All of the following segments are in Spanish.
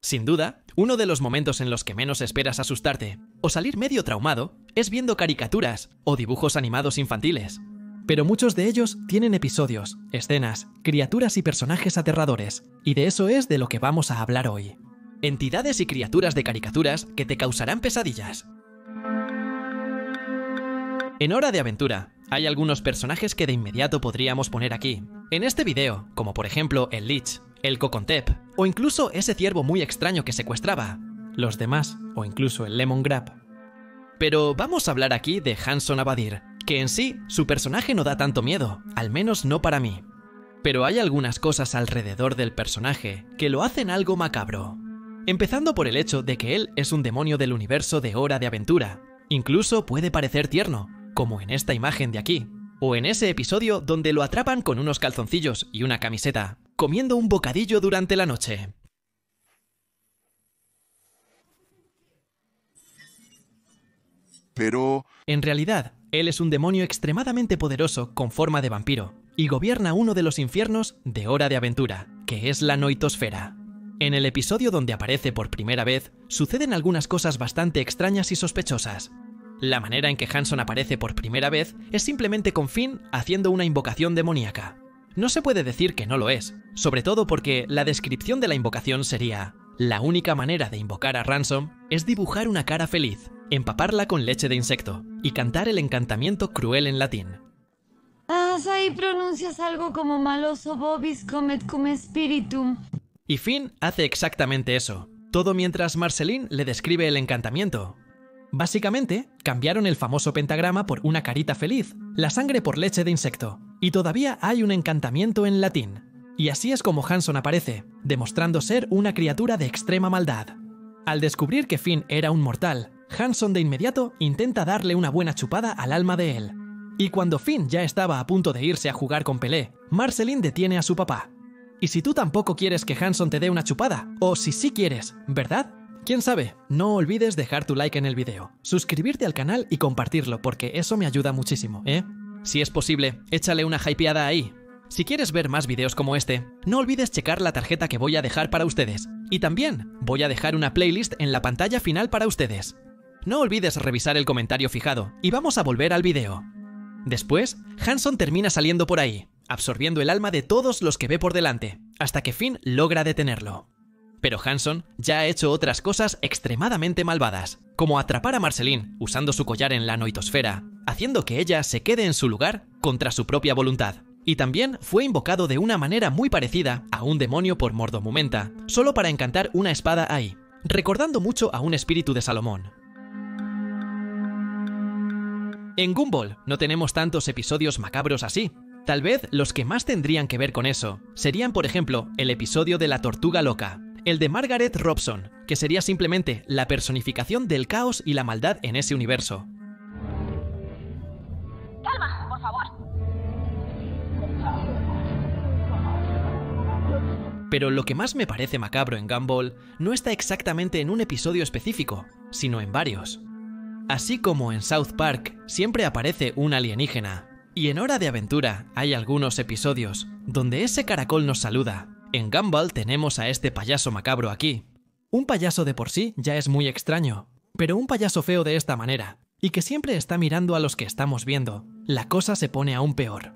Sin duda, uno de los momentos en los que menos esperas asustarte o salir medio traumado es viendo caricaturas o dibujos animados infantiles. Pero muchos de ellos tienen episodios, escenas, criaturas y personajes aterradores, y de eso es de lo que vamos a hablar hoy. Entidades y criaturas de caricaturas que te causarán pesadillas. En Hora de Aventura, hay algunos personajes que de inmediato podríamos poner aquí, en este video, como por ejemplo el Lich, el Cocontep, o incluso ese ciervo muy extraño que secuestraba, los demás, o incluso el Lemongrab. Pero vamos a hablar aquí de Hanson Abadir, que en sí, su personaje no da tanto miedo, al menos no para mí. Pero hay algunas cosas alrededor del personaje que lo hacen algo macabro. Empezando por el hecho de que él es un demonio del universo de Hora de Aventura. Incluso puede parecer tierno, como en esta imagen de aquí, o en ese episodio donde lo atrapan con unos calzoncillos y una camiseta, comiendo un bocadillo durante la noche. Pero... En realidad, él es un demonio extremadamente poderoso con forma de vampiro, y gobierna uno de los infiernos de Hora de Aventura, que es la Noitosfera. En el episodio donde aparece por primera vez, suceden algunas cosas bastante extrañas y sospechosas. La manera en que Hanson aparece por primera vez es simplemente con Finn haciendo una invocación demoníaca. No se puede decir que no lo es, sobre todo porque la descripción de la invocación sería: la única manera de invocar a Ransom es dibujar una cara feliz, empaparla con leche de insecto y cantar el encantamiento cruel en latín. Ahí pronuncias algo como maloso vobis comet cum spiritum. Y Finn hace exactamente eso, todo mientras Marceline le describe el encantamiento. Básicamente, cambiaron el famoso pentagrama por una carita feliz, la sangre por leche de insecto, y todavía hay un encantamiento en latín. Y así es como Hanson aparece, demostrando ser una criatura de extrema maldad. Al descubrir que Finn era un mortal, Hanson de inmediato intenta darle una buena chupada al alma de él. Y cuando Finn ya estaba a punto de irse a jugar con Pelé, Marceline detiene a su papá. Y si tú tampoco quieres que Hanson te dé una chupada, o si sí quieres, ¿verdad? ¿Quién sabe? No olvides dejar tu like en el video, suscribirte al canal y compartirlo porque eso me ayuda muchísimo, ¿eh? Si es posible, échale una hypeada ahí. Si quieres ver más videos como este, no olvides checar la tarjeta que voy a dejar para ustedes. Y también voy a dejar una playlist en la pantalla final para ustedes. No olvides revisar el comentario fijado y vamos a volver al video. Después, Hanson termina saliendo por ahí, absorbiendo el alma de todos los que ve por delante, hasta que Finn logra detenerlo. Pero Hanson ya ha hecho otras cosas extremadamente malvadas, como atrapar a Marceline usando su collar en la Noitosfera, haciendo que ella se quede en su lugar contra su propia voluntad. Y también fue invocado de una manera muy parecida a un demonio por Mordomumenta, solo para encantar una espada ahí, recordando mucho a un espíritu de Salomón. En Gumball no tenemos tantos episodios macabros así. Tal vez los que más tendrían que ver con eso serían, por ejemplo, el episodio de la Tortuga Loca, el de Margaret Robson, que sería simplemente la personificación del caos y la maldad en ese universo. Calma, por favor. Pero lo que más me parece macabro en Gumball no está exactamente en un episodio específico, sino en varios. Así como en South Park siempre aparece un alienígena, y en Hora de Aventura hay algunos episodios donde ese caracol nos saluda, en Gumball tenemos a este payaso macabro aquí. Un payaso de por sí ya es muy extraño, pero un payaso feo de esta manera, y que siempre está mirando a los que estamos viendo, la cosa se pone aún peor.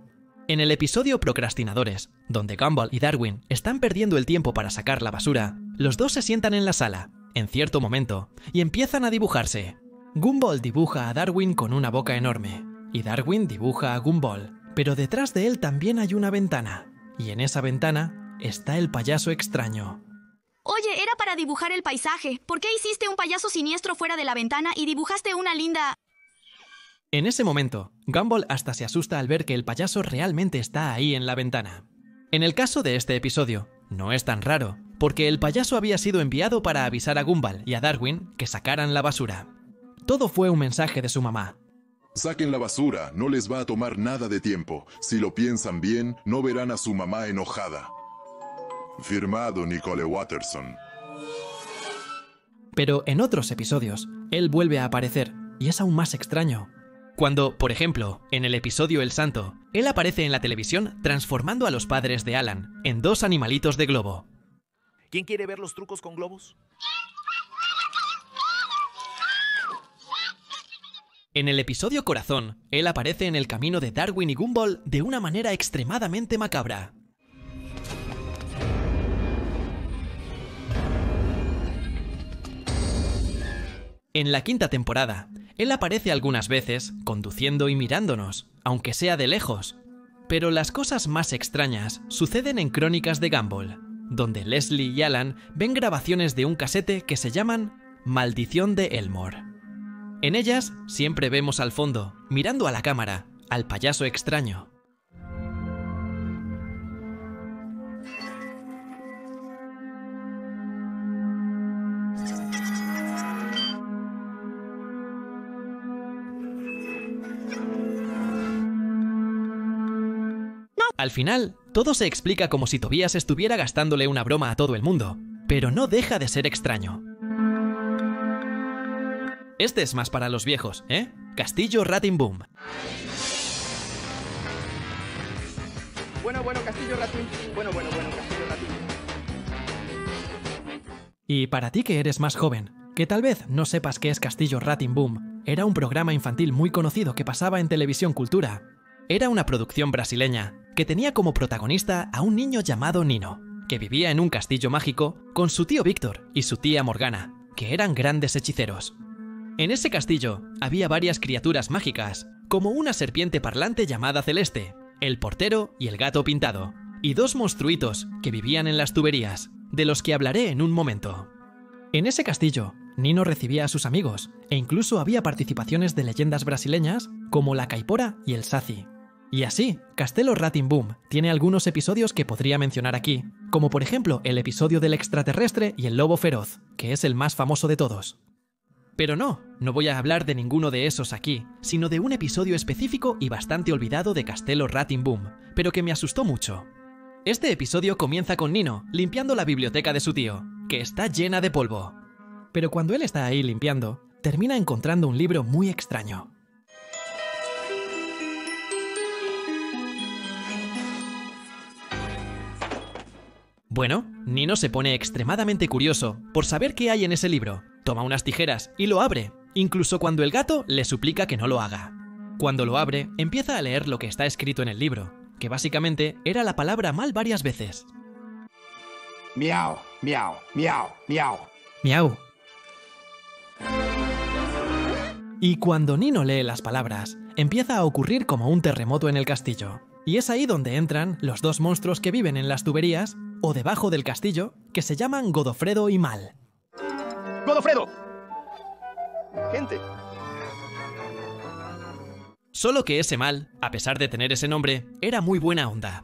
En el episodio Procrastinadores, donde Gumball y Darwin están perdiendo el tiempo para sacar la basura, los dos se sientan en la sala, en cierto momento, y empiezan a dibujarse. Gumball dibuja a Darwin con una boca enorme, y Darwin dibuja a Gumball, pero detrás de él también hay una ventana, y en esa ventana está el payaso extraño. Oye, era para dibujar el paisaje. ¿Por qué hiciste un payaso siniestro fuera de la ventana y dibujaste una linda...? En ese momento, Gumball hasta se asusta al ver que el payaso realmente está ahí en la ventana. En el caso de este episodio, no es tan raro, porque el payaso había sido enviado para avisar a Gumball y a Darwin que sacaran la basura. Todo fue un mensaje de su mamá. Saquen la basura, no les va a tomar nada de tiempo. Si lo piensan bien, no verán a su mamá enojada. Firmado Nicole Watterson. Pero en otros episodios, él vuelve a aparecer, y es aún más extraño. Cuando, por ejemplo, en el episodio El Santo, él aparece en la televisión transformando a los padres de Alan en dos animalitos de globo. ¿Quién quiere ver los trucos con globos? En el episodio Corazón, él aparece en el camino de Darwin y Gumball de una manera extremadamente macabra. En la quinta temporada, él aparece algunas veces, conduciendo y mirándonos, aunque sea de lejos. Pero las cosas más extrañas suceden en Crónicas de Gumball, donde Leslie y Alan ven grabaciones de un casete que se llaman Maldición de Elmore. En ellas siempre vemos al fondo, mirando a la cámara, al payaso extraño. Al final, todo se explica como si Tobias estuviera gastándole una broma a todo el mundo, pero no deja de ser extraño. Este es más para los viejos, ¿eh? Castillo Ratimbum. Bueno, Castillo Ratín. Bueno, Castillo Ratín. Y para ti que eres más joven, que tal vez no sepas qué es Castillo Ratimbum, era un programa infantil muy conocido que pasaba en Televisión Cultura. Era una producción brasileña que tenía como protagonista a un niño llamado Nino, que vivía en un castillo mágico con su tío Víctor y su tía Morgana, que eran grandes hechiceros. En ese castillo había varias criaturas mágicas, como una serpiente parlante llamada Celeste, el portero y el gato pintado, y dos monstruitos que vivían en las tuberías, de los que hablaré en un momento. En ese castillo, Nino recibía a sus amigos, e incluso había participaciones de leyendas brasileñas como la caipora y el saci. Y así, Castelo Ratimbum tiene algunos episodios que podría mencionar aquí, como por ejemplo el episodio del extraterrestre y el lobo feroz, que es el más famoso de todos. Pero no voy a hablar de ninguno de esos aquí, sino de un episodio específico y bastante olvidado de Castelo Ratimbum, pero que me asustó mucho. Este episodio comienza con Nino limpiando la biblioteca de su tío, que está llena de polvo. Pero cuando él está ahí limpiando, termina encontrando un libro muy extraño. Bueno, Nino se pone extremadamente curioso por saber qué hay en ese libro. Toma unas tijeras y lo abre, incluso cuando el gato le suplica que no lo haga. Cuando lo abre, empieza a leer lo que está escrito en el libro, que básicamente era la palabra mal varias veces. Miau, miau, miau, miau. Miau. Y cuando Nino lee las palabras, empieza a ocurrir como un terremoto en el castillo. Y es ahí donde entran los dos monstruos que viven en las tuberías o debajo del castillo, que se llaman Godofredo y Mal. ¡Godofredo! Gente. Solo que ese Mal, a pesar de tener ese nombre, era muy buena onda.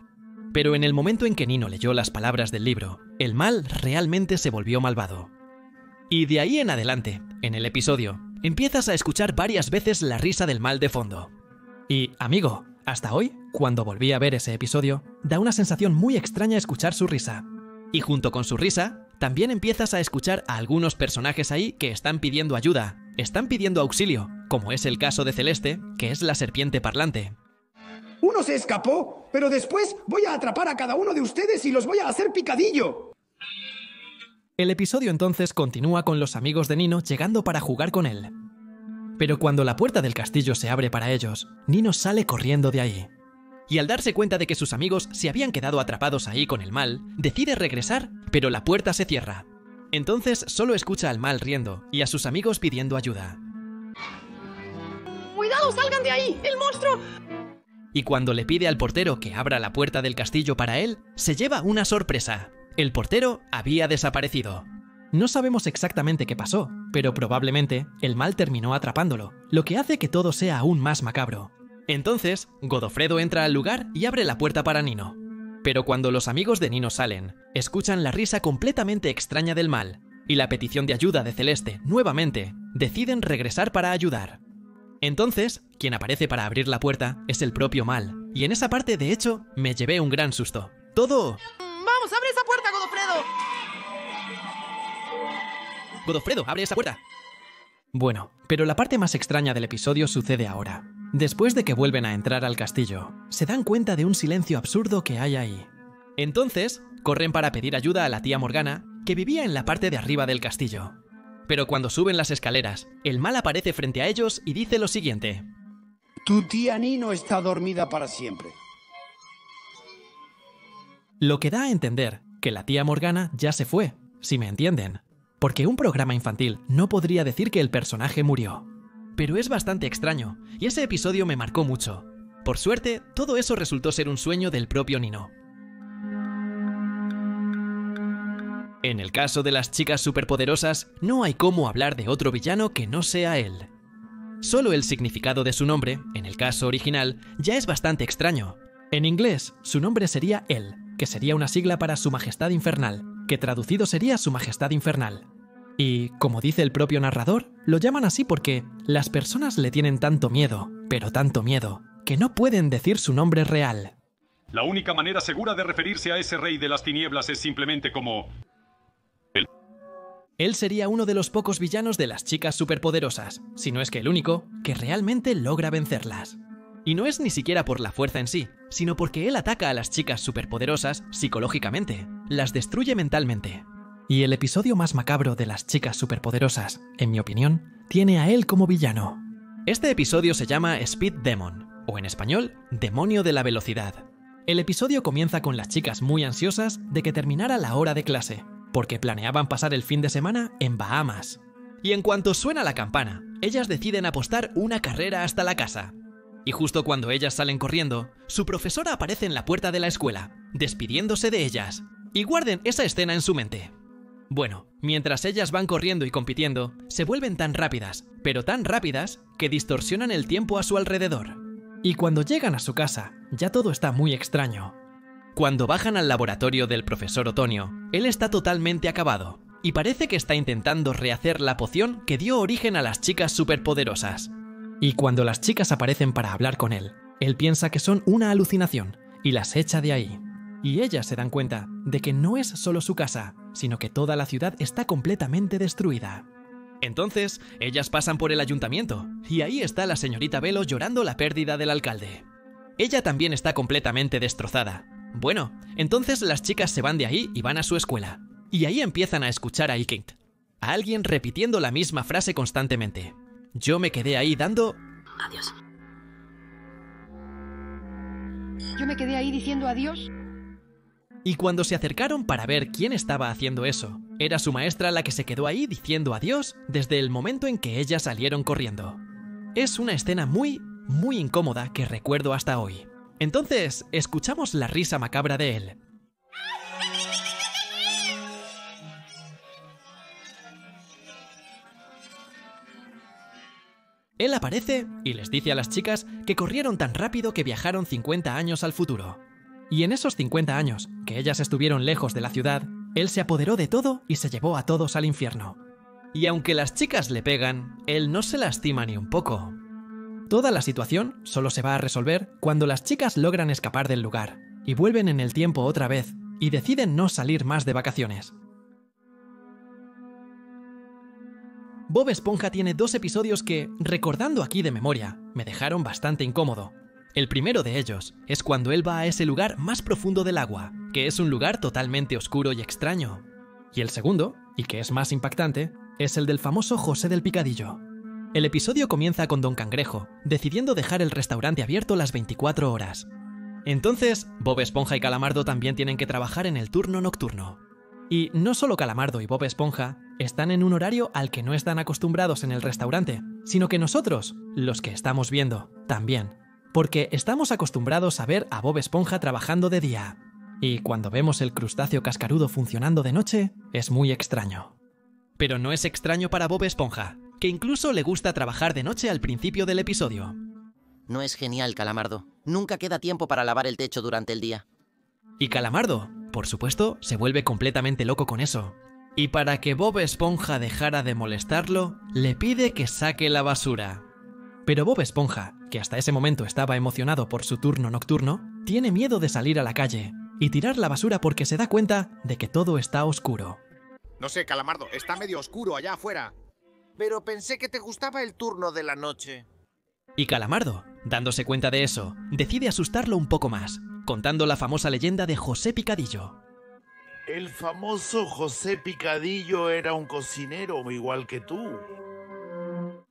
Pero en el momento en que Nino leyó las palabras del libro, el Mal realmente se volvió malvado. Y de ahí en adelante, en el episodio, empiezas a escuchar varias veces la risa del Mal de fondo. Y, amigo, hasta hoy, cuando volví a ver ese episodio, da una sensación muy extraña escuchar su risa. Y junto con su risa, también empiezas a escuchar a algunos personajes ahí que están pidiendo ayuda, están pidiendo auxilio, como es el caso de Celeste, que es la serpiente parlante. Uno se escapó, pero después voy a atrapar a cada uno de ustedes y los voy a hacer picadillo. El episodio entonces continúa con los amigos de Nino llegando para jugar con él. Pero cuando la puerta del castillo se abre para ellos, Nino sale corriendo de ahí. Y al darse cuenta de que sus amigos se habían quedado atrapados ahí con el Mal, decide regresar, pero la puerta se cierra. Entonces solo escucha al Mal riendo y a sus amigos pidiendo ayuda. ¡Cuidado, salgan de ahí! ¡El monstruo! Y cuando le pide al portero que abra la puerta del castillo para él, se lleva una sorpresa. El portero había desaparecido. No sabemos exactamente qué pasó, pero probablemente el Mal terminó atrapándolo, lo que hace que todo sea aún más macabro. Entonces, Godofredo entra al lugar y abre la puerta para Nino. Pero cuando los amigos de Nino salen, escuchan la risa completamente extraña del Mal, y la petición de ayuda de Celeste, nuevamente, deciden regresar para ayudar. Entonces, quien aparece para abrir la puerta es el propio Mal, y en esa parte, de hecho, me llevé un gran susto. ¡Todo! ¡Vamos, abre esa puerta, Godofredo! ¡Godofredo, abre esa puerta! Bueno, pero la parte más extraña del episodio sucede ahora. Después de que vuelven a entrar al castillo, se dan cuenta de un silencio absurdo que hay ahí. Entonces, corren para pedir ayuda a la tía Morgana, que vivía en la parte de arriba del castillo. Pero cuando suben las escaleras, el mal aparece frente a ellos y dice lo siguiente: Tu tía Nino está dormida para siempre. Lo que da a entender que la tía Morgana ya se fue, si me entienden. Porque un programa infantil no podría decir que el personaje murió. Pero es bastante extraño, y ese episodio me marcó mucho. Por suerte, todo eso resultó ser un sueño del propio Nino. En el caso de las chicas superpoderosas, no hay cómo hablar de otro villano que no sea él. Solo el significado de su nombre, en el caso original, ya es bastante extraño. En inglés, su nombre sería él, que sería una sigla para Su Majestad Infernal, que traducido sería Su Majestad Infernal. Y, como dice el propio narrador, lo llaman así porque las personas le tienen tanto miedo, pero tanto miedo, que no pueden decir su nombre real. La única manera segura de referirse a ese rey de las tinieblas es simplemente como... Él sería uno de los pocos villanos de las chicas superpoderosas, si no es que el único, que realmente logra vencerlas. Y no es ni siquiera por la fuerza en sí, sino porque él ataca a las chicas superpoderosas psicológicamente, las destruye mentalmente. Y el episodio más macabro de las chicas superpoderosas, en mi opinión, tiene a él como villano. Este episodio se llama Speed Demon, o en español, Demonio de la Velocidad. El episodio comienza con las chicas muy ansiosas de que terminara la hora de clase, porque planeaban pasar el fin de semana en Bahamas. Y en cuanto suena la campana, ellas deciden apostar una carrera hasta la casa. Y justo cuando ellas salen corriendo, su profesora aparece en la puerta de la escuela, despidiéndose de ellas. Y guarden esa escena en su mente. Bueno, mientras ellas van corriendo y compitiendo, se vuelven tan rápidas, pero tan rápidas, que distorsionan el tiempo a su alrededor. Y cuando llegan a su casa, ya todo está muy extraño. Cuando bajan al laboratorio del profesor Otonio, él está totalmente acabado, y parece que está intentando rehacer la poción que dio origen a las chicas superpoderosas. Y cuando las chicas aparecen para hablar con él, él piensa que son una alucinación, y las echa de ahí. Y ellas se dan cuenta de que no es solo su casa, sino que toda la ciudad está completamente destruida. Entonces, ellas pasan por el ayuntamiento, y ahí está la señorita Velo llorando la pérdida del alcalde. Ella también está completamente destrozada. Bueno, entonces las chicas se van de ahí y van a su escuela. Y ahí empiezan a escuchar a Ikent, a alguien repitiendo la misma frase constantemente. Yo me quedé ahí dando... Adiós. Yo me quedé ahí diciendo adiós. Y cuando se acercaron para ver quién estaba haciendo eso, era su maestra la que se quedó ahí diciendo adiós desde el momento en que ellas salieron corriendo. Es una escena muy incómoda que recuerdo hasta hoy. Entonces, escuchamos la risa macabra de él. Él aparece y les dice a las chicas que corrieron tan rápido que viajaron 50 años al futuro. Y en esos 50 años, que ellas estuvieron lejos de la ciudad, él se apoderó de todo y se llevó a todos al infierno. Y aunque las chicas le pegan, él no se lastima ni un poco. Toda la situación solo se va a resolver cuando las chicas logran escapar del lugar, y vuelven en el tiempo otra vez, y deciden no salir más de vacaciones. Bob Esponja tiene 2 episodios que, recordando aquí de memoria, me dejaron bastante incómodo. El primero de ellos es cuando él va a ese lugar más profundo del agua, que es un lugar totalmente oscuro y extraño. Y el segundo, y que es más impactante, es el del famoso José del Picadillo. El episodio comienza con Don Cangrejo, decidiendo dejar el restaurante abierto las 24 horas. Entonces, Bob Esponja y Calamardo también tienen que trabajar en el turno nocturno. Y no solo Calamardo y Bob Esponja están en un horario al que no están acostumbrados en el restaurante, sino que nosotros, los que estamos viendo, también. Porque estamos acostumbrados a ver a Bob Esponja trabajando de día. Y cuando vemos el crustáceo cascarudo funcionando de noche, es muy extraño. Pero no es extraño para Bob Esponja, que incluso le gusta trabajar de noche al principio del episodio. No es genial, Calamardo. Nunca queda tiempo para lavar el techo durante el día. Y Calamardo, por supuesto, se vuelve completamente loco con eso. Y para que Bob Esponja dejara de molestarlo, le pide que saque la basura. Pero Bob Esponja, que hasta ese momento estaba emocionado por su turno nocturno, tiene miedo de salir a la calle y tirar la basura porque se da cuenta de que todo está oscuro. No sé, Calamardo, está medio oscuro allá afuera. Pero pensé que te gustaba el turno de la noche. Y Calamardo, dándose cuenta de eso, decide asustarlo un poco más, contando la famosa leyenda de José Picadillo. El famoso José Picadillo era un cocinero igual que tú.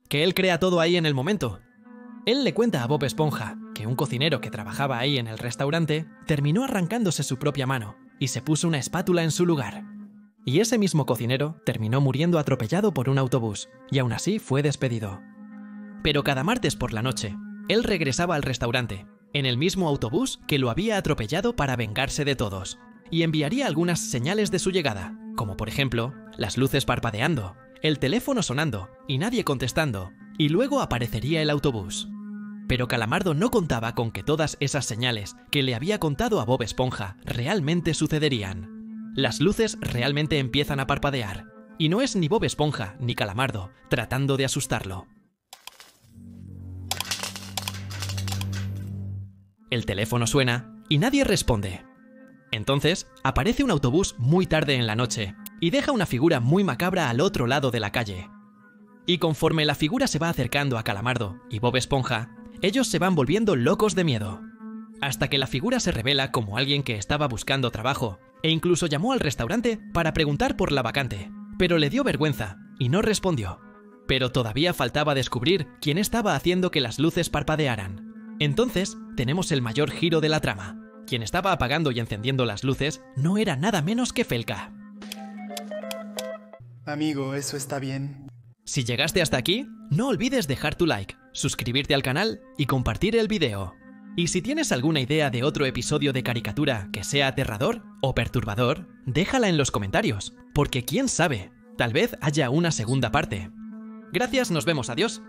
Que él crea todo ahí en el momento. Él le cuenta a Bob Esponja que un cocinero que trabajaba ahí en el restaurante terminó arrancándose su propia mano y se puso una espátula en su lugar. Y ese mismo cocinero terminó muriendo atropellado por un autobús, y aún así fue despedido. Pero cada martes por la noche, él regresaba al restaurante, en el mismo autobús que lo había atropellado para vengarse de todos, y enviaría algunas señales de su llegada, como por ejemplo, las luces parpadeando, el teléfono sonando y nadie contestando, y luego aparecería el autobús. Pero Calamardo no contaba con que todas esas señales que le había contado a Bob Esponja realmente sucederían. Las luces realmente empiezan a parpadear, y no es ni Bob Esponja ni Calamardo tratando de asustarlo. El teléfono suena y nadie responde. Entonces aparece un autobús muy tarde en la noche y deja una figura muy macabra al otro lado de la calle. Y conforme la figura se va acercando a Calamardo y Bob Esponja, ellos se van volviendo locos de miedo. Hasta que la figura se revela como alguien que estaba buscando trabajo e incluso llamó al restaurante para preguntar por la vacante, pero le dio vergüenza y no respondió. Pero todavía faltaba descubrir quién estaba haciendo que las luces parpadearan. Entonces tenemos el mayor giro de la trama. Quien estaba apagando y encendiendo las luces no era nada menos que Felka. Amigo, eso está bien. Si llegaste hasta aquí, no olvides dejar tu like, suscribirte al canal y compartir el video. Y si tienes alguna idea de otro episodio de caricatura que sea aterrador o perturbador, déjala en los comentarios, porque quién sabe, tal vez haya una segunda parte. Gracias, nos vemos, adiós.